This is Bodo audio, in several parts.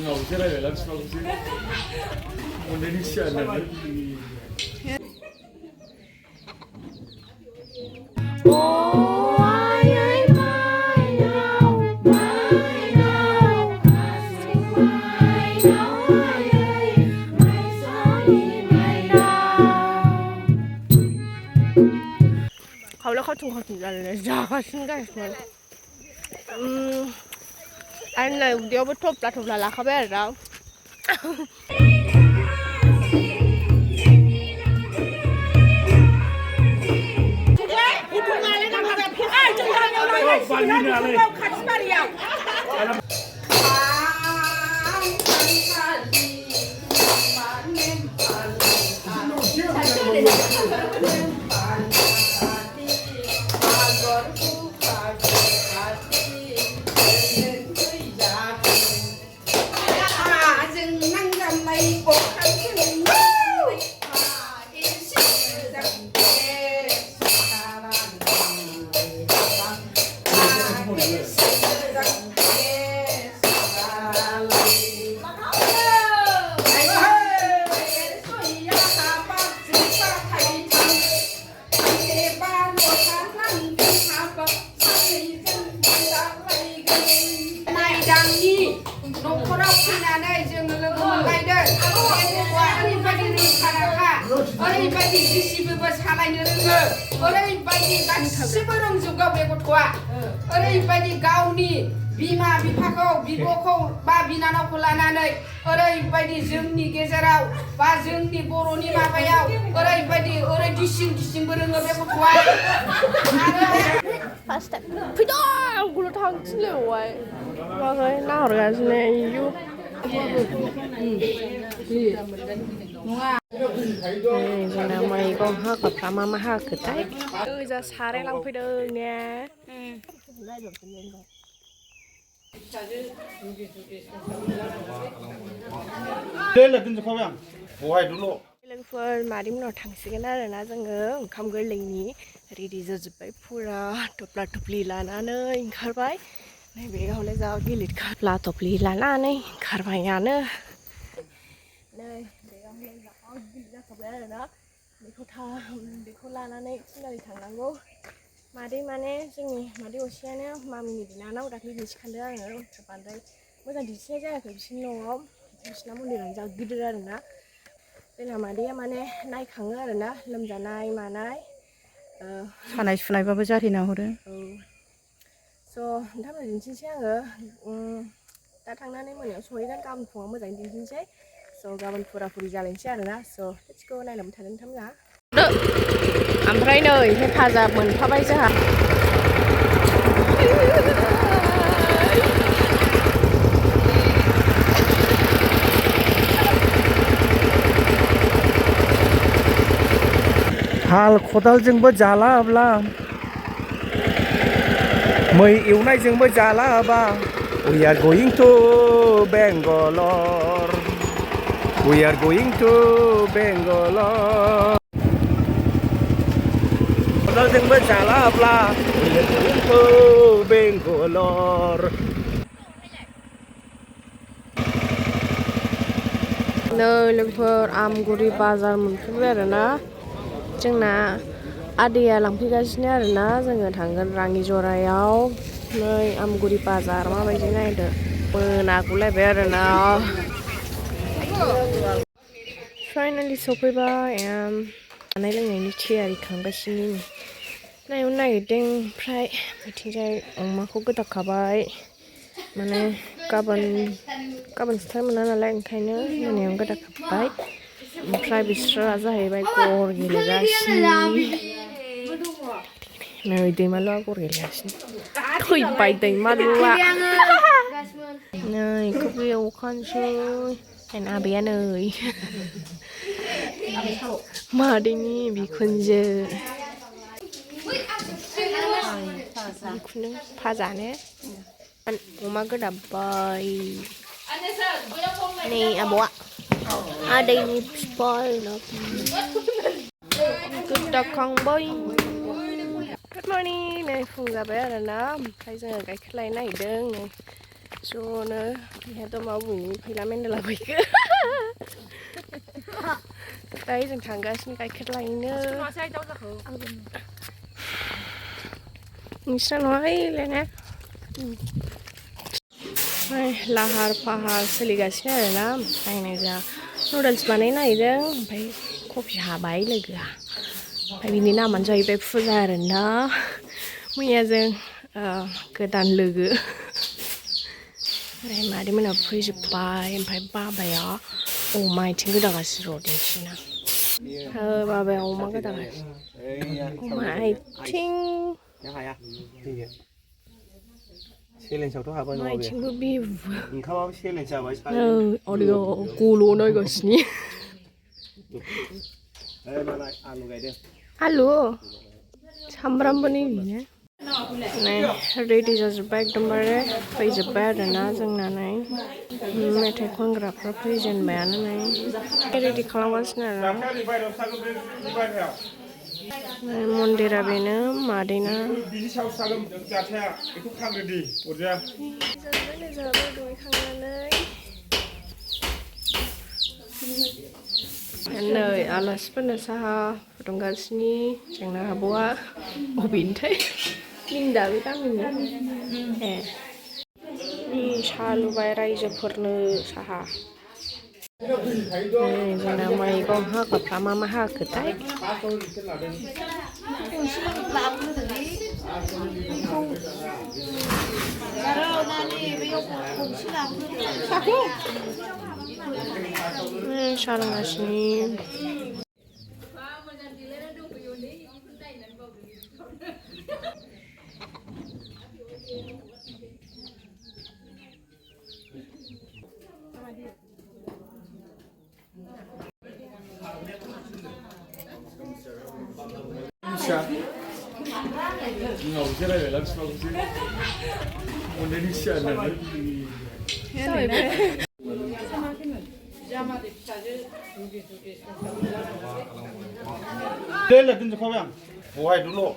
Ngầu thế này phải làm sao chứ? Muốn đến đi chơi làเขาแล้วเขาถูกกันเลยจ้าเขาชิ้นกันเลยอันไหนเดี๋ยวไปทบละเขาไปแล้ว ओरैबायदि जिसिबिबो सालायनो रोङो ओरैबायदि गासिबो रोंजोबगौ बे गथ'आ ओरैबायदि गावनि बिमा बिफाखौ बिब'खौ बा बिनानावखौ लानानै ओरैबायदि जोंनि गेजेराव बा जोंनि बर'नि माबायाव ओरैबायदि दिसिंबो रोङो बे गथ'आ फार्स्ट फैद' आंखौल' थांथिनोबाय माबा नाहरगासिनो इयु जोंना मैगं हाग्राफ्रा मा हाखोथाय जा साराय लांफैदों ने लोगोफोर मादै मोनाव थांसिगोन आरोना जोङो ओंखाम गोरलैनि रेडि जाजोब्बाय फुरा थफ्ला थफ्लि लानानै ओंखारबाय नैबे हले जा गिलिर थफ्ला थफ्लि लानानै ओंखारबायानो नै जाखाबाय आरोना बेखौ लानानै थिनालि थांनांगौ मादै माने जोंनि मादै असेयानो मामिनि बिनानाव दाख्लै दिन्थिखांदों आङो बांद्राय मोजां दिन्थिनाय जायाखै बिसोरनि न'आव बिसोरना मन्दिरानो जा गिदिर आरोना जोंना मादैया माने नायखाङो आरोना लोमजानाय मानाय सानाय सुनायबाबो जारिना हरो औ स' नोंथांमोन दिन्थिनोसै आङो दा थांनानै मोनायाव सहैगोन गाबोन फुङाव मोजाङै दिन्थिनोसै स' गाबोन फुरि जालायनोसै आरोना स' लेट्स गो नायलांबाय थादो नोंथांमोनहा ओमफ्राय नै हेफाजाब मोनफाबाय जोंहा हाल खदालजोंबो जालाब्ला मै एवनायजोंबो जालाबा We are going to Bangalore. We are going to Bangalore. खदालजोंबो जालाब्ला We are going to Bangalore. नै लोगोफोर आमगुरि बाजार मोनफैबाय आरोना जोंना आदैया लांफैगासिनो आरोना जोङो थांगोन राङिजरायाव नै आमगुरि बाजार माबायदि नायदो मोनागुलायबाय आरोना फाइनालि सफैबाय जानाय लोंनायनि थियारि खालामगासिनो नायनो नागिरदों ओमफ्राय बिथिंजाय अमाखौ गोदाखाबाय माने गाबोन सिथार मोना नालाय ओंखायनो मोनायाव गोदाखाबाय ओमफ्राय बिस्रा जाहैबाय गर गेलेगासिनो नै दैमालुआ गर गेलेगासिनो थैबाय दैमालुआ नै बेखौबो एवखानोसै जोंना आबैया नै मादैनि बिखुनजो बिखुनजो फाजानो अमा गोदाबाय नै आबौआ आदैनि फिफाय गोदाखांबाय Good morning, नै फुं जाबाय आरोना ओमफ्राय जोङो गाइखेर लायनो नागिरदों नै ज'नो बेहाथ' मा बुंनो फैला मेन्देला फैखो दायो जों थांगासिनो गाइखेर लायनो नोंसिना नङाहाय लेना लाहार फाहार सोलिगासिनो आरोना ओमफ्राय नै जोंहा नुडल्स बानायनो नागिरदों ओमफ्राय कफि हाबाय लोगोआ ओमफ्राय बिनि नामानो जाहैबाय फुजा आरोना मैया जों गोदान लोगो ओमफ्राय मादैमोनहा फैजोब्बाय ओमफ्राय बाबाया अमा आथिं गोदागासिनो र' दिन्थिना बाबाया अमा गोदागासिनो अमा आथिं चेलेन्जआवथ' हाबाय नङा बे आथिंबो बिबु ओंखामाबो चेलेन्ज जाबाय अडिअ गल' नायगासिनो आलु गायदों आलु सामब्रामबो नैबेनो नै रेडि जाजोब्बाय एकदमबारे फैजोब्बाय आरोना जोंना नै मेथाइ खनग्राफ्रा फैजेनबायानो नै रेडि खालामगासिनो आरो मन्दिरा बेनो मादैना नै आलासिफोरनो साहा फुदुंगासिनो जोंना आब'आ बबेनिथाय लिंदा बे गामिनि ए साहा लुबाय रायजोफोरनो साहा जोंना मैगं हाग्राफ्रा मा हाखोथाय साहा लोंगासिनो दोनजोबखाबाय आं बहाय दुल'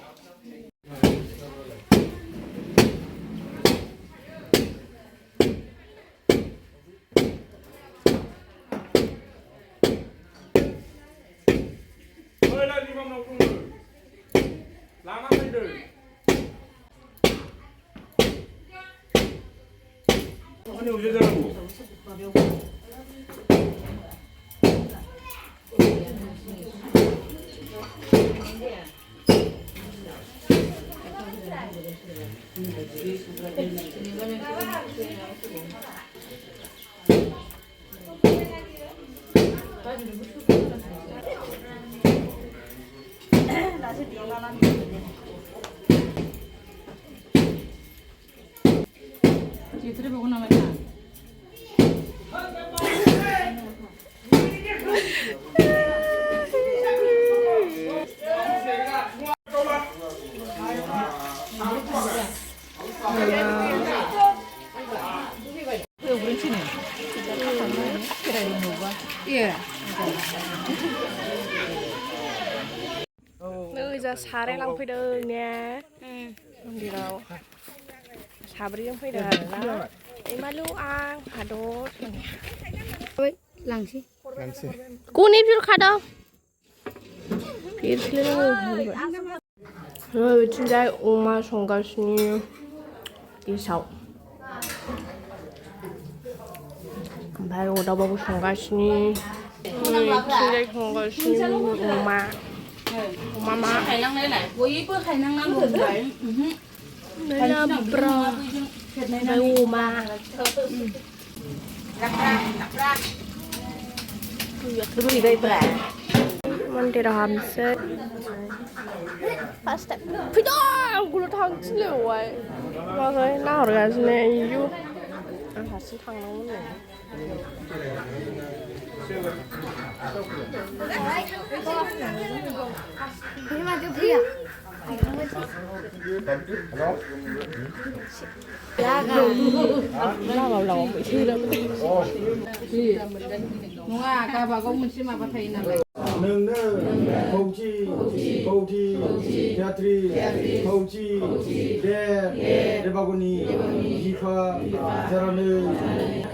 जा साराय लांफैदों ने मन्दिराव साब्रैजों फैदों आरोना इमालु आं हादर लांसै गनि बिरखादों बिथिंजाय अमा संगासिनो गेसाव ओमफ्राय अदाबाबो संगासिनो बिथिंजाय संगासिनो अमा मा खायलांनायलाय बयबो खायनांनांगौ होनबाय ब्रा ओमफ्राय अमा रुइबायब्रा मन्दिराव हाबनोसै फार्स्ट टाइम फैदों आंखौल' थांथिनलायबावबाय माखै नाहरगासिनो आयु आं हारसिं थांनांगौ नै लामाव मैसो नङा गावबागाव मोनसे माबा थायो नालाय नोंनो खौथि तेयाथ्रि खौथि देबागुनि बिफा जेरावनो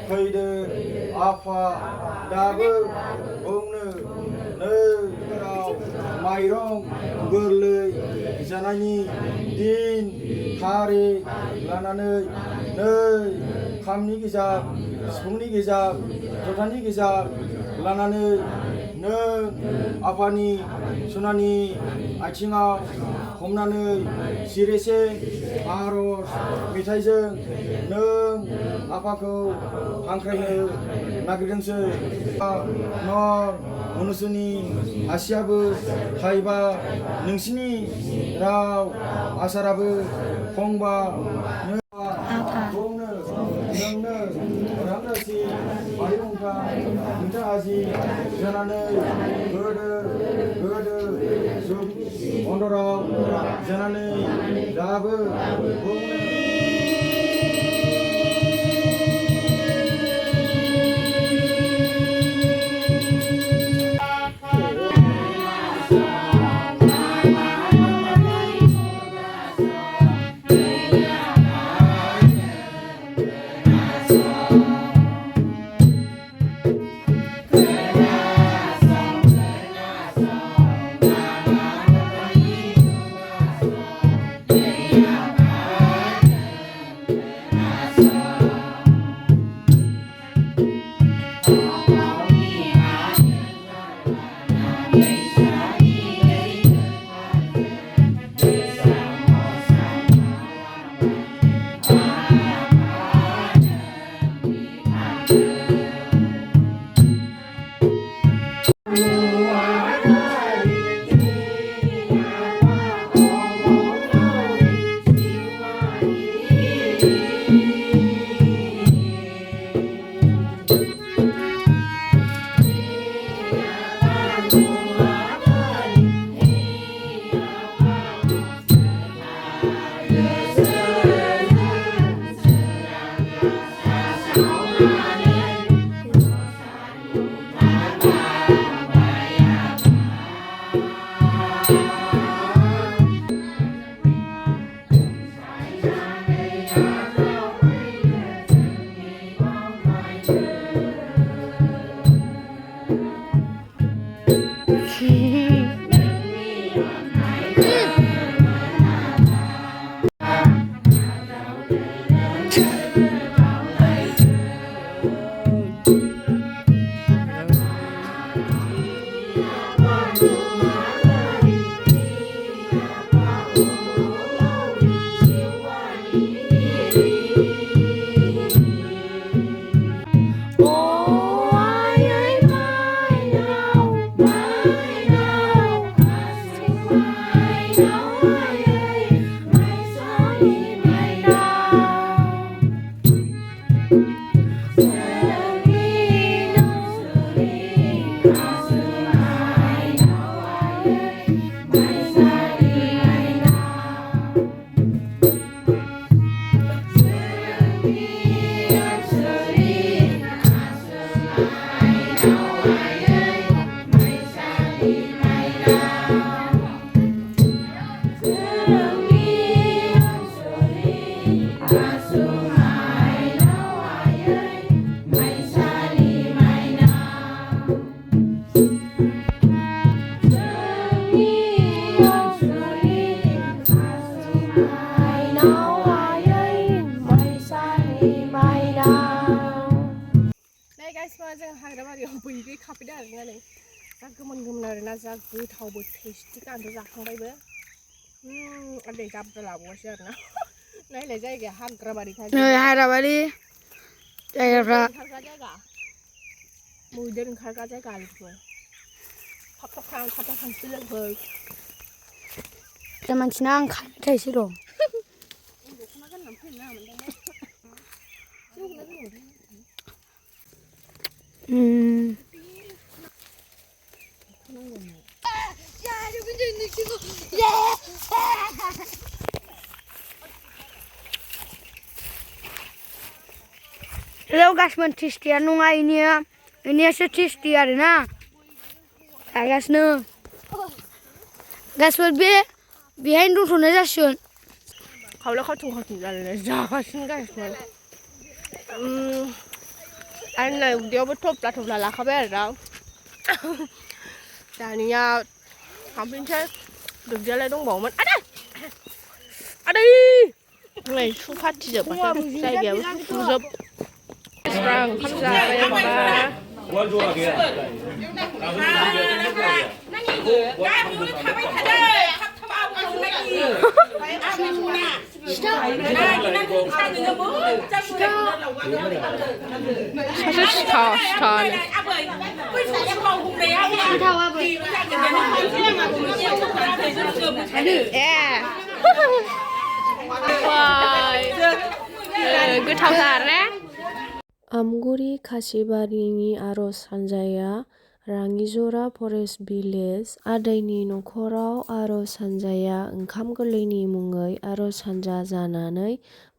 फैदो आफा दाबो बुंनो नोगोराव माइरं गोरलै जानायनि दिन थारिख लानानै नै खामनि गेजार सिफुंनि गेजार जथानि गेजार लानानै नों आफानि सनानि आथिङाव हमनानै सिरिसे आरज मेथाइजों नों आफाखौ हांख्रायनो नागिरदोंसै नर मनुष्यनि आसियाबो थाइबा नोंसिनि राव आसाराबो फंबा बुंनो नोंनो रांरासि Wngkam minta haji janane godo sub ondorong janane dabe जों हाग्राबारियाव बैग्रि खाफैदों आरोना नै जा गोमोन आरोना जा गोथावबो टेस्टि आंथ' जाखांबायबो आदै जाब्रा लाबावासै आरोना नायलाय जायगाया हाग्राबारि हाग्राबारि जायगाफ्रा मैदेर ओंखारग्रा जायगा बेफोर थाब थांसै लोगोफोर दा मानसिना आं खानो थाइसे दं दख'ना गाननानै फैनो नाङामोनदां दख'ना गाननानै Hello guys, टेस्टिया नङा इनियासो टेस्टि आरोना गायगासिनो गासिबो बेहायनो दोनथ'नाय जासिगोन खावलाय खावथुं जालायनाय जागासिनो गासिबो आरो नै उदैयावबो थफ्ला लाखाबाय आरो दा दानिया थांफिनसै दुब्लियालाय दंबावोमोन आदै नै सु फाथिजोबबाथाय जायगायाबो सुजोब ओंखाम जाबाय गोथावथार ने आमगुरि खासिबारिनि आरज हान्जाया राङिजरा फरेस्ट भिलेज आदैनि नखराव आरज हान्जाया ओंखाम गोरलैनि मुङै आरज हान्जा जानानै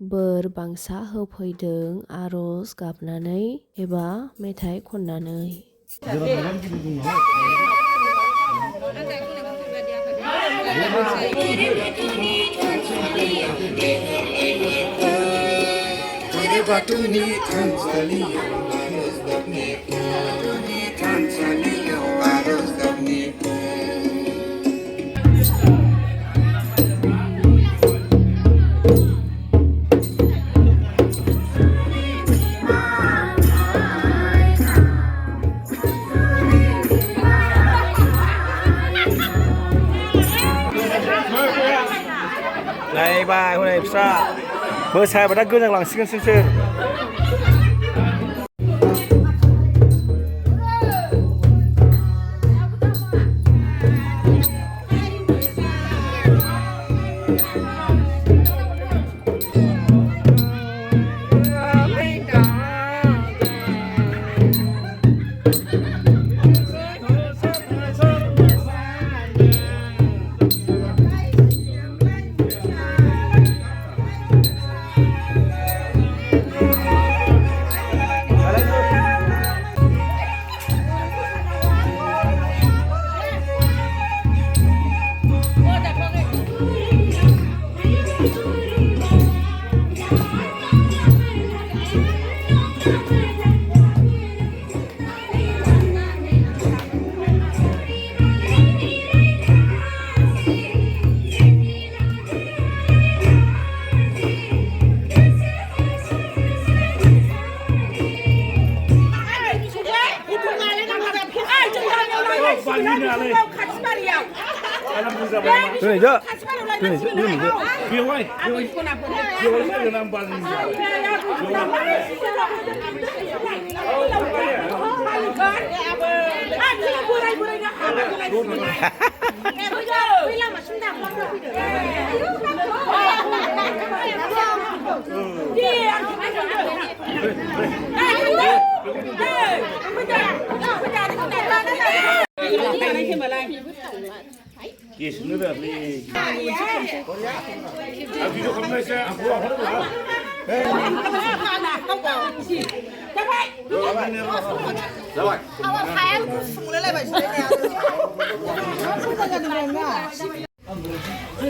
बोर बांसा होफैदों आरज गाबनानै एबा मेथाइ खननानै Batuni Tanzania, नायबाय हनै फिसा मोसायाबाथाय गोजांलांसिगोनसो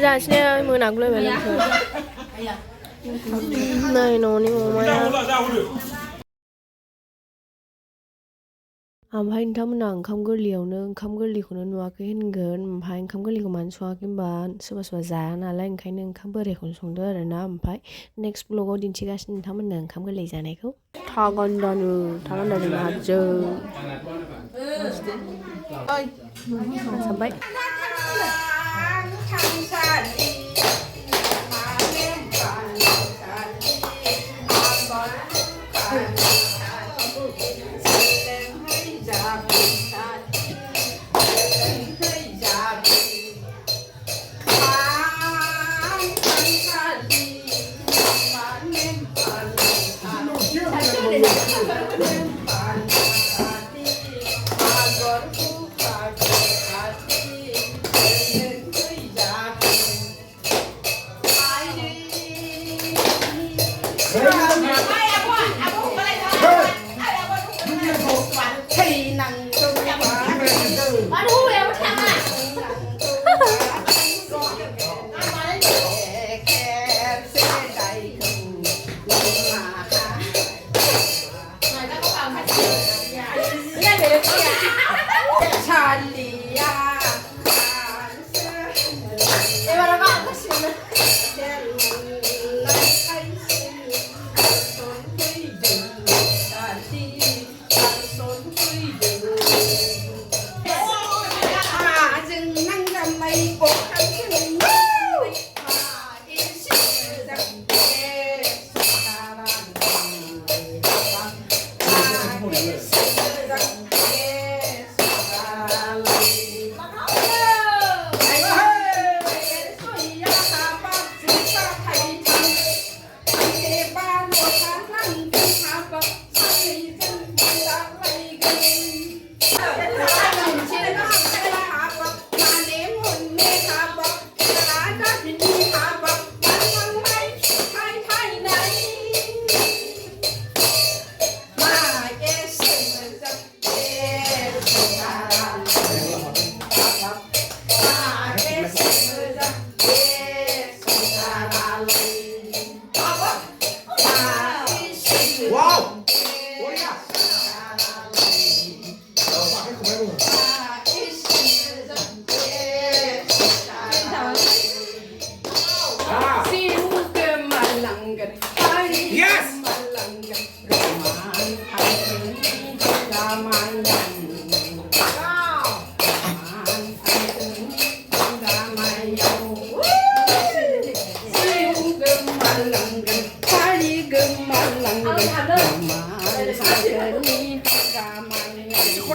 जासिनो मोनागुलायबाय लोगो नै न'नि अमाया ओमफ्राय नोंथांमोना ओंखाम गोरलैखौनो नुवाखै होनगोन ओमफ्राय ओंखाम गोरलैखौ मानो सङाखै होनबा सोरबा जाया नालाय ओंखायनो ओंखाम बोरायखौनो संदो आरोना ओमफ्राय नेक्स्ट ब्लगाव दिन्थिगासिनो नोंथांमोननो ओंखाम गोरलै जानायखौ थागान्दाजों नाजों सानबाय Aduh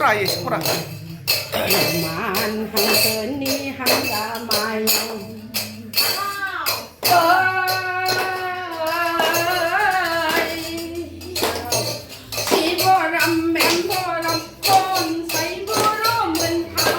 फुरा एसे फुरा मान हांखोनि हांगामायाव शिवराम मेम्बराम खनसाय बर' मोनहा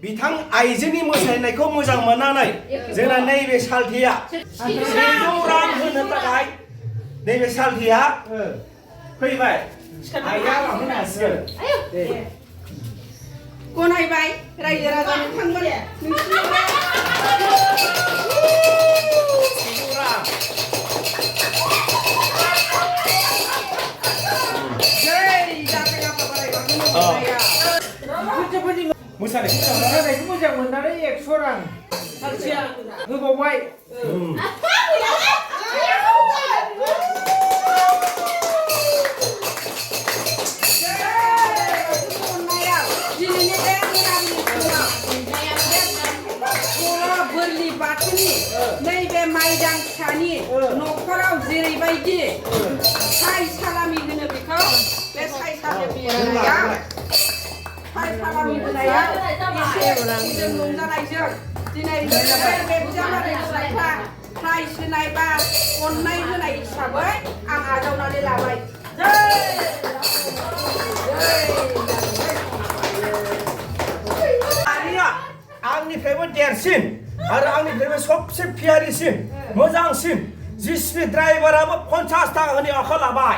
बिथां आइजोनि मोसानायखौ मोजां मोननानै जोंना नैबे सालथेया 100 रां होनो थाखाय नैबे सालथेया फैबाय आइया लांफैनो हासिगोन गनायबाय रायजो राजानो थांबाय मोसानायखौ मोजां मोननानै 100 रां सालथिया होबावबाय बोरलि बाथौनि नैबे माइदां फिसानि न'खराव जेरैबायदि साय सालामि होनो बेखौ बे साय सालामि होनायाव जों रंजानायजों दिनै बे बिजामादै फिसाफ्रा प्राइज होनाय बा अननाय होनाय हिसाबै आं आजावनानै लाबाय आंनिफ्रायबो देरसिन आरो आंनिफ्रायबो सबसे फियारिसिन मोजांसिन जिसिपि ड्राइभाराबो 50 थाखानि आखाइ लाबाय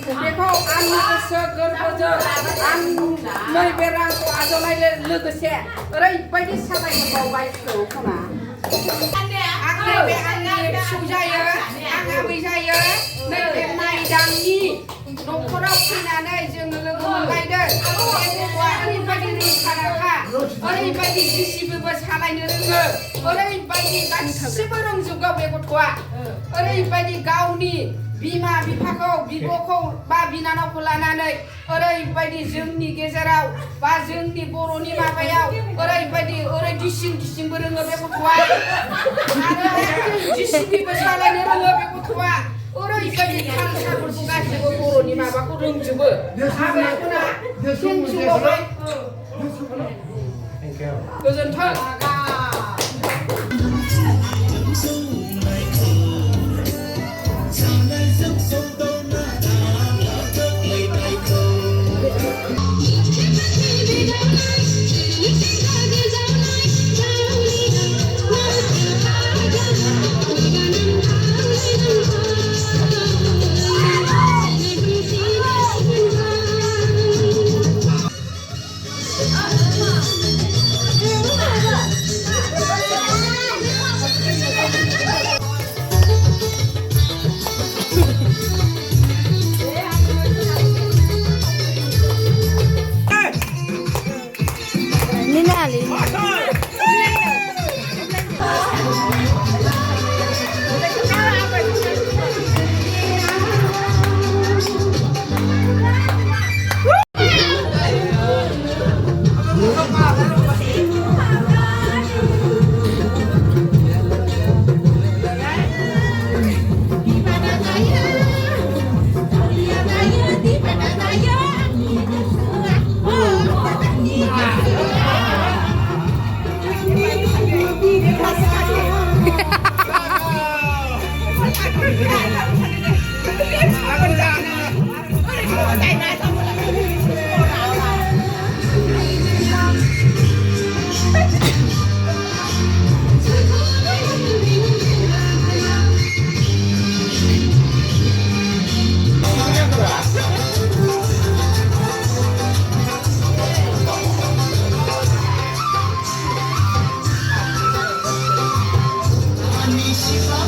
बेखौ आंनि गोसो गोरबोजों आं नैबे रांखौ आजावनाय लोगोसे ओरैबायदि साबायखर बावबाय फिसौखौना आं नैबे आंनि फिसौ जायो आं आबै जायो नैबे माइदांनि न'खराव फैनानै जोङो लोगो मोनलायदों बे गथ'आ ओरैबायदि रोंखा राखा ओरैबायदि जिसिबिबो सालायनो रोङो ओरैबायदि गासिबो रोंजोबगौ बे गथ'आ ओरैबायदि गावनि बिमा बिफाखौ बिब'खौ बा बिनानावखौ लानानै ओरैबायदि जोंनि गेजेराव बा जोंनि बर'नि माबायाव ओरैबायदि दिसिंबो रोङो बे गथ'आ आरो जिसिबिबो सालायनो रोङो बे गथ'आ ओरैबायदि थाल साफोरखौ गासिबो बर'नि माबाखौ रोंजोबो आबादफोरा थेंकिउबावबाय गोजोन्थों शिव